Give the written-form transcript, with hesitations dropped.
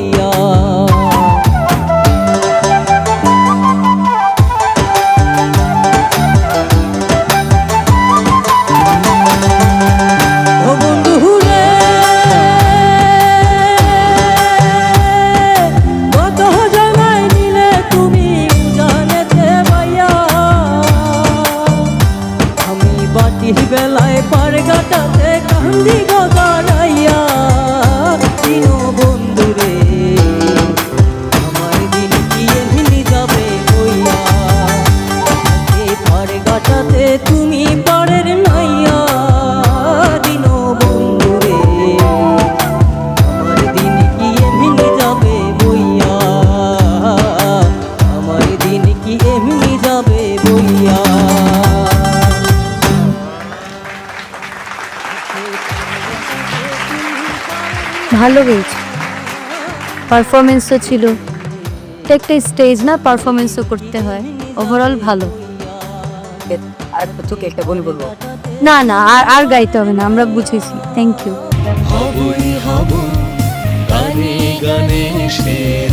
বইয়া। বেলায় পার কাটাতে কান্দি গদাইয়া দিন বন্ধুরে আমার দিন কি এমনি যাবে বইয়া। পার কাটাতে তুমি পারের নাইয়া দিন বন্ধুরে আমার দিন কি এমনি যাবে বইয়া। আমার দিন কি এমনি যাবে বইয়া। ভালো গেয়েছে, পারফরমেন্সও ছিল, একটা স্টেজ না, পারফরমেন্সও করতে হয়, ওভারঅল ভালো। আর তোকে একটা বলবো, না না আর গাইতে হবে না, আমরা বুঝেছি। Thank you. হবই হব গানে গানে সেরা।